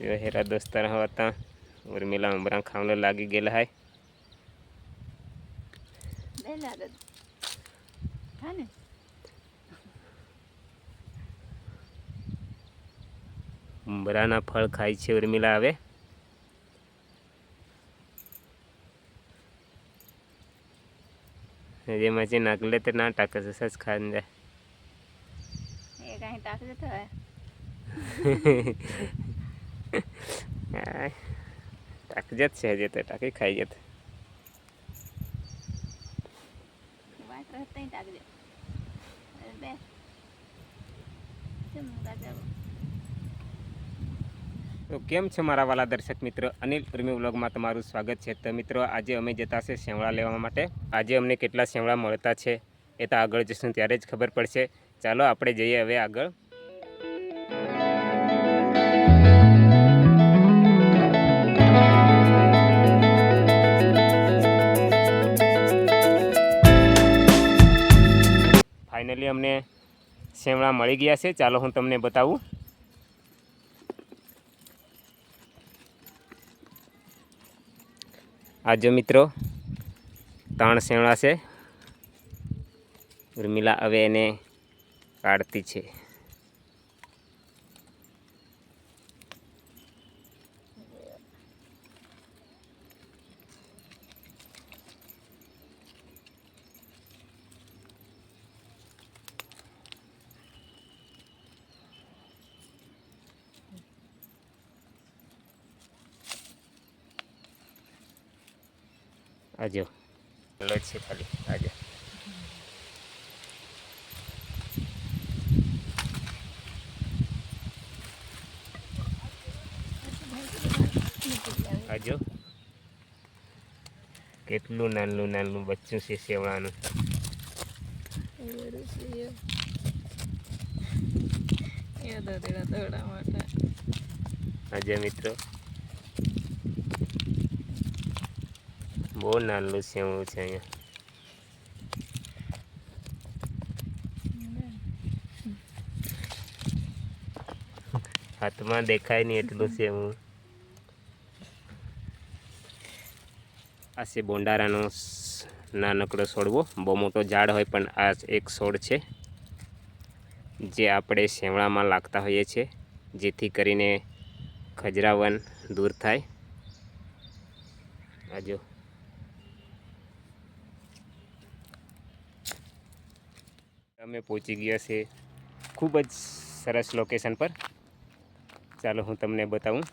तेव्हा हेरा दोस्ताना होता उर्मिला उंबरा खावला लागी गेला है ઉંબરાના ફળ ખાય છે ઉર્મિલા આવે જેમાં જે નાગલે તો ના ટાકે છે સચ ખાઈને જાય એ કાંઈ ટાક જતો હોય ટાક જત છે હજી તો ટાકી ખાઈ જત વાત રહી ટાક દે બે તો કેમ છે મારા વાલા દર્શક મિત્રો અનિલ ઉર્મી વ્લોગમાં તમારું સ્વાગત છે તો મિત્રો આજે અમે જતા છે શેવળા લેવા માટે આજે અમને કેટલા શેવળા મળતા છે એ તો આગળ જશું ત્યારે જ ખબર પડશે ચાલો આપણે જઈએ હવે આગળ ફાઇનલી અમને શેવળા મળી ગયા છે ચાલો હું તમને બતાવું આ જો મિત્રો 3 શેવળા છે ઉર્મિલા હવે એને કાઢતી છે આજો લો છે ખાલી આજો આજો કેટલું નાનું નાનું બચ્ચું છે શેવળાનું આજે મિત્રો બહુ નાનું શેવળું છે અહીંયા હાથમાં દેખાય નહીં એટલું શેવળું આ છે બોંડારાનો નાનકડો છોડવો બહુ મોટો ઝાડ હોય પણ આ એક છોડ છે જે આપણે શેવળામાં લાગતા હોઈએ છીએ જેથી કરીને ખજરાવન દૂર થાય આજો અમે પહોંચી ગયા છે ખૂબ જ સરસ લોકેશન પર ચાલો હું તમને બતાવું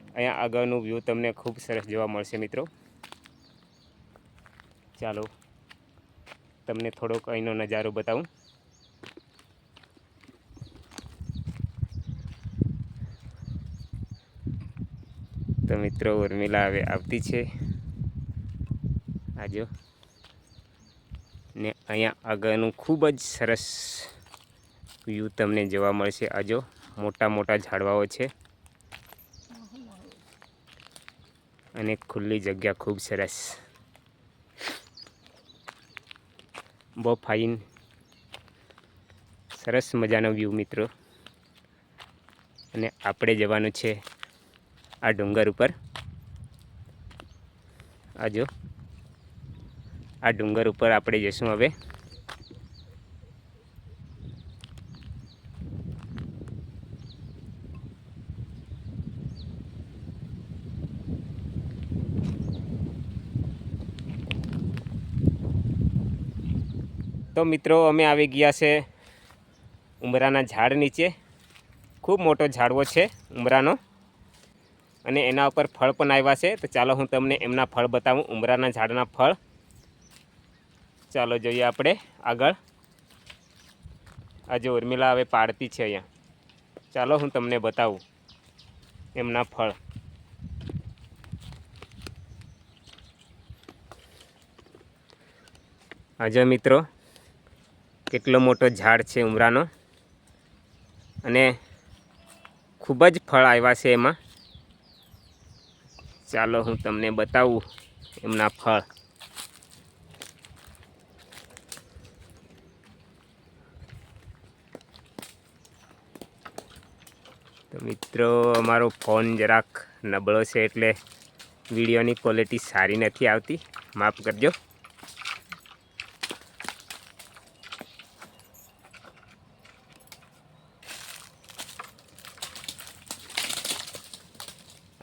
અહીંયા આગળનું વ્યૂ તમને ખૂબ સરસ જોવા મળશે મિત્રો ચાલો તમને થોડોક અહીંનો નજારો બતાવું તો મિત્રો ઉર્મિલા હવે આવતી છે આજો ને અહીંયા આગળનું ખૂબ જ સરસ વ્યૂ તમને જોવા મળશે આજો મોટા મોટા ઝાડવાઓ છે અને ખુલ્લી જગ્યા ખૂબ સરસ બહુ ફાઇન સરસ મજાનો વ્યૂ મિત્રો અને આપણે જવાનું છે આ ડુંગર ઉપર આજો આ ડુંગર ઉપર આપણે જઈશું હવે તો મિત્રો અમે આવી ગયા છે ઉંબરાના ઝાડ નીચે ખૂબ મોટો ઝાડવો છે ઉંબરાનો અને એના ઉપર ફળ પણ આવ્યા છે તો ચાલો હું તમને એમના ફળ બતાવું ઉંબરાના ઝાડના ફળ ચાલો જોઈએ આપણે આગળ આજે ઉર્મિલા હવે પાડતી છે અહીંયા ચાલો હું તમને બતાવું એમના ફળ આજે મિત્રો કેટલો મોટો ઝાડ છે ઉમરાનો અને ખૂબ જ ફળ આવ્યા છે એમાં ચાલો હું તમને બતાવું એમના ફળ તો તો મિત્રો અમારો ફોન જરાક નબળો છે એટલે વિડીયોની ક્વોલિટી સારી નથી આવતી, માફ કરજો.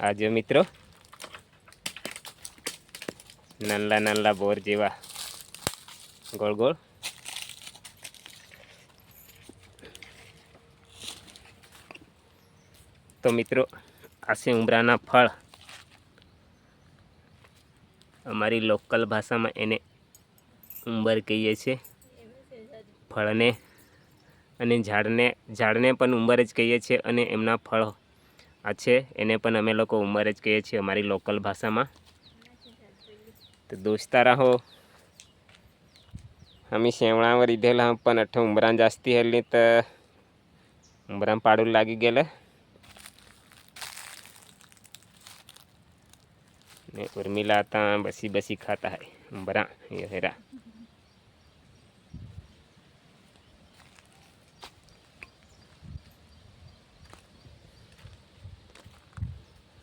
આ જો મિત્રો નાનલા નાનલા બોર જેવા ગોળ ગોળ. તો મિત્રો આ છે ઉંબરાના ફળ. અમારી લોકલ ભાષામાં એને ઉંબર કહીએ છીએ. ફળને અને ઝાડને પણ ઉંબર જ કહીએ છીએ અને એમના ફળ આ છે એને પણ અમે લોકો ઉંબર જ કહીએ છીએ અમારી લોકલ ભાષામાં. તો દોસ્તારા હો आम्ही शेवळावर इधेला पण अठ उंबरान जास्ती हल्ली तर उंबरान पाडू लागी गेलं ने उर्मिला आता बसी बसी खाता है उंबरा ये हेरा.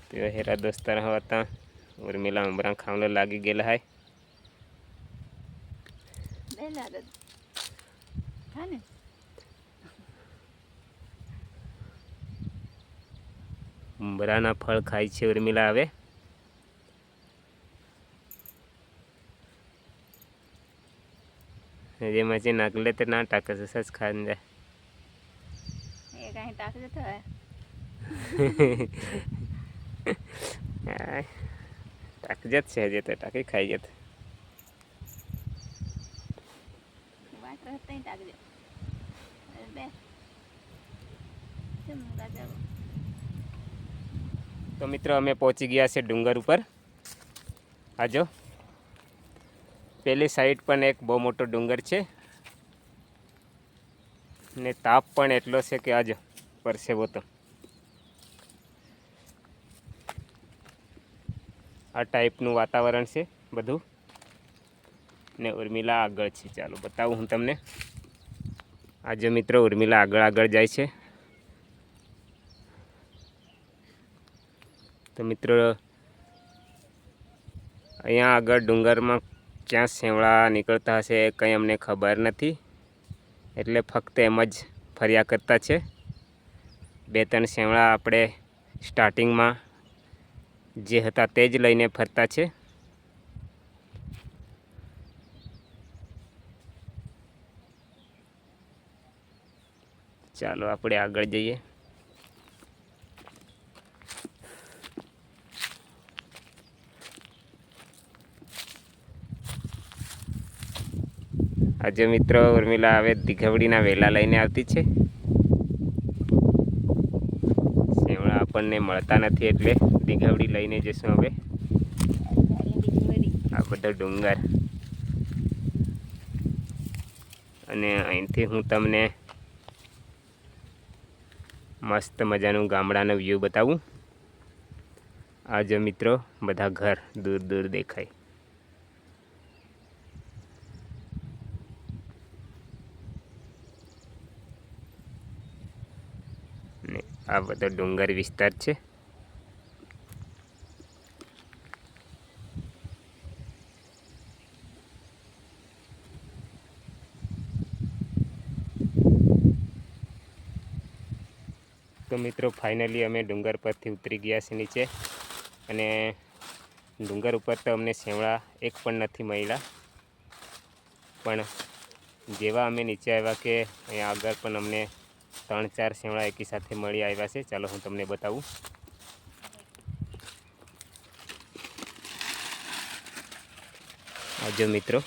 तो हेरा दोस्तार हो आता उर्मिला उंबरा खावला लागी गेला है. ઉંબરાના ફળ ખાય છે ઉર્મિલા હવે. જે મચે નાગલે તો ના ટાકે સસ ખાન જાય. એ કાંઈ ટાક જતો હોય. ટાક જત છે હજી તો ટાકી ખાઈ જત. વાટ રહેતા ટાક દે. બે ચમકા જાવ. તો મિત્રો અમે પહોંચી ગયા છે ડુંગર ઉપર. આજો પેલી સાઈડ પણ એક બહુ મોટો ડુંગર છે ને તાપ પણ એટલો છે કે આજો પરસેવો તો. આ ટાઈપનું વાતાવરણ છે બધું ને ઉર્મિલા આગળ છે. ચાલો બતાવું હું તમને. આજે મિત્રો ઉર્મિલા આગળ આગળ જાય છે. તો મિત્રો અહીંયા આગળ ડુંગરમાં ક્યાં શેવળા નીકળતા હશે એ કંઈ અમને ખબર નથી એટલે ફક્ત એમ જ ફર્યા કરતા છે. 2-3 શેવળા આપણે સ્ટાર્ટિંગમાં જે હતા તે જ લઈને ફરતા છે. ચાલો આપણે આગળ જઈએ. આજે મિત્રો ઉર્મિલા હવે દીઘવડીના વેલા લઈને આવતી છે. શેવળા આપણને મળતા નથી એટલે દીઘવડી લઈને જઈશું હવે. આ બધો ડુંગર અને અહીંથી હું તમને મસ્ત મજાનું ગામડાનો વ્યૂ બતાવું. આ જો મિત્રો બધા ઘર દૂર દૂર દેખાય. ને આ બધો ડુંગર વિસ્તાર છે. તો મિત્રો ફાઇનલી અમે ડુંગર પરથી ઉતરી ગયા છે નીચે અને ડુંગર ઉપર તો અમને શેવળા એક પણ નથી મળ્યા. પણ જેવા અમે નીચે આવ્યા કે અહીંયા આગળ પણ અમને 3-4 શેવળા એકી સાથે મળી આવ્યા છે. ચાલો હું તમને બતાવું. આજો મિત્રો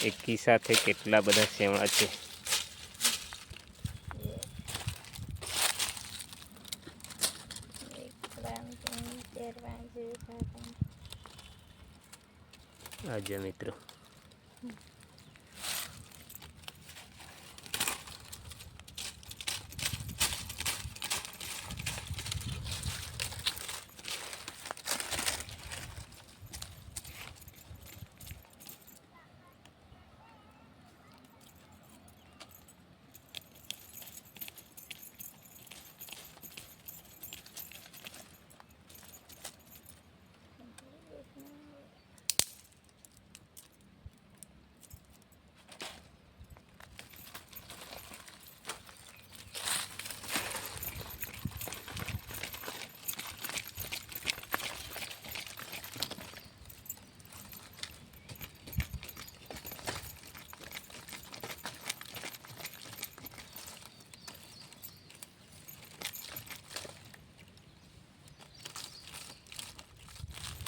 એકી સાથે કેટલા બધા શેવળા છે. આજો મિત્રો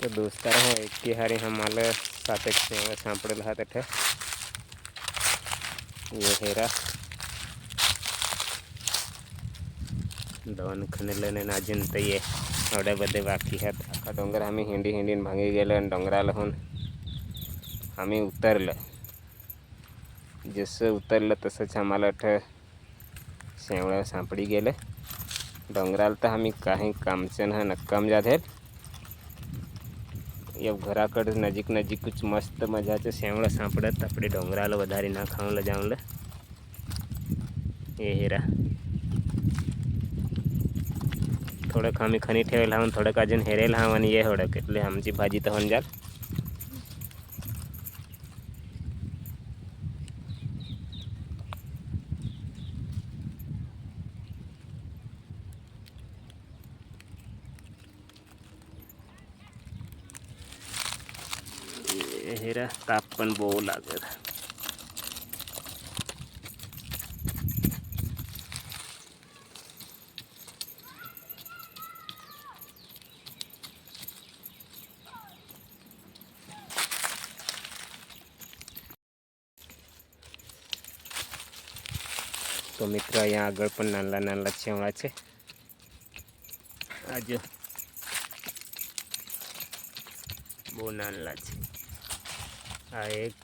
तो दोस्तार हो एक की हारी हमारे साथ सांपड़ेल हाथ थे ये हेरा दवन खनेल नाजन तो ये अवडे बदे बाकी है आखा डोंगर आम्ही हिंडी हिंडीन भांगी गेलो डोंगराला होऊन आम्ही उतरलं. जसं उतरलं तसंच आम्हाला शेवळं सापडी गेलं. डोंगराला तर आम्ही काही कामचं ना नक्काम जाधेल. ये घराकड नजीक नजीक मस्त मजाचं शेवळं सापडत આપણે डोंगराला વધારી ના ખાવलं જાવलं ये हेरा थोडं आम्ही खनी ठेवेल हावन थोडं अजून हेरेल हाव आणि ये होडक એટલે आमची भाजी तर होऊन जाल. हेरा ताप पण बહુ लागत. तो मित्र અહીંયા આગળ પણ નાના નાના છેવડા છે. આ જો બહુ નાના છે. આ એક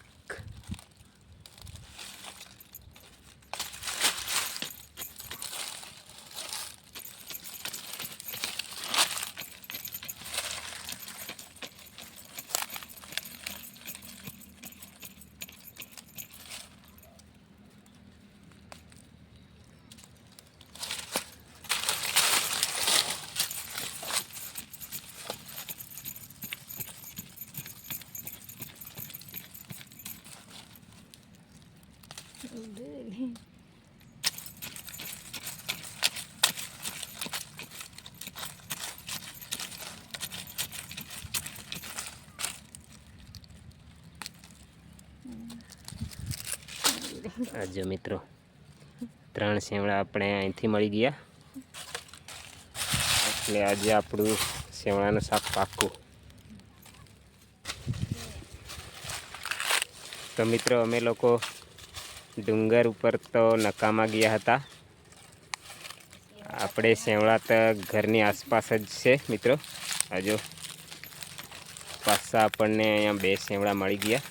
આ જો મિત્રો 3 સેવડા આપણે અહીંથી મળી ગયા એટલે આજે આપણું સેવડાનું શાક પાક્કું. તો મિત્રો અમે લોકો ડુંગર ઉપર તો નકામા ગયા હતા. આપણે સેવડા તો ઘરની આસપાસ જ છે મિત્રો. આ જો પાછા આપણને અહીંયા 2 સેવડા મળી ગયા.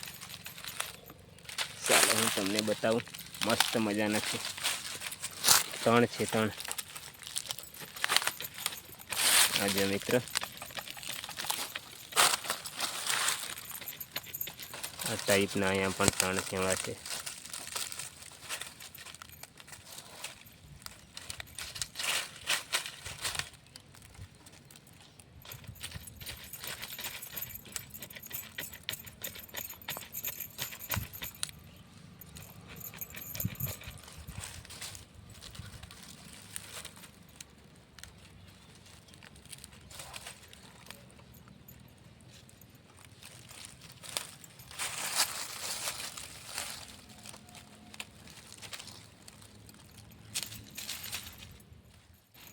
ચાલો હું તમને બતાવું. મસ્ત મજાના છે. 3 છે 3. આ જો મિત્ર આ ટાઈપના અહીંયા પણ 3 સેવડા છે.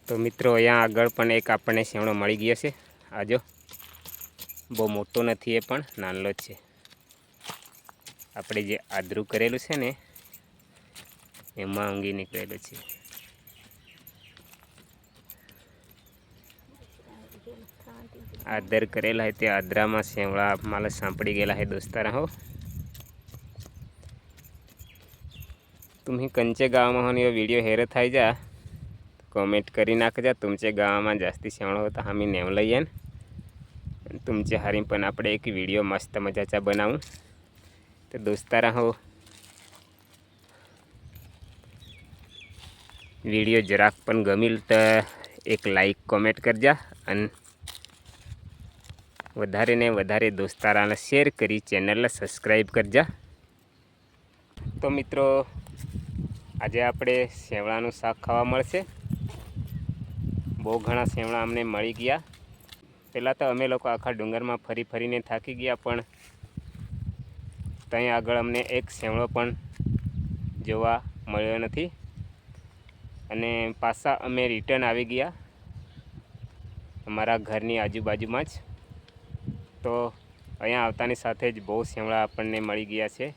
તો મિત્રો અહીંયા આગળ પણ એક આપણને સેવડો મળી ગયો છે. આ જો બહુ મોટો નથી એ પણ નાનો જ છે. આપણે જે આદરું કરેલું છે ને એમાં ઊંઘી નીકળેલું છે. आदर करेला है ते आदरा में सेवड़ा माला सांपड़ी गेला है दोस्तारा हो. तुम्ही कंचे गाँव में हो ये वीडियो हेर थाई जा कॉमेंट करी नाखजा. तुमचे गाँव में जास्ती सेवड़ा होता हमी नेव लईए तुमचे हारी पण आपणे एक वीडियो मस्त मजाचा बनावूं. तो दोस्तारा हो वीडियो जराक पण गमील तो एक लाइक कॉमेंट करजा अन વધારે ને વધારે દોસ્તારાને શેર કરી ચેનલને સબસ્ક્રાઈબ કરજા. તો મિત્રો આજે આપણે સેવડાનું શાક ખાવા મળશે. બહુ ઘણા સેવડા અમને મળી ગયા. પહેલાં તો અમે લોકો આખા ડુંગરમાં ફરી ફરીને થાકી ગયા પણ ત્યાં આગળ અમને એક સેવડો પણ જોવા મળ્યો નથી અને પાછા અમે રિટર્ન આવી ગયા અમારા ઘરની આજુબાજુમાં જ. તો અહીંયા આવતાની સાથે જ બહુ સેવડા આપણને મળી ગયા છે.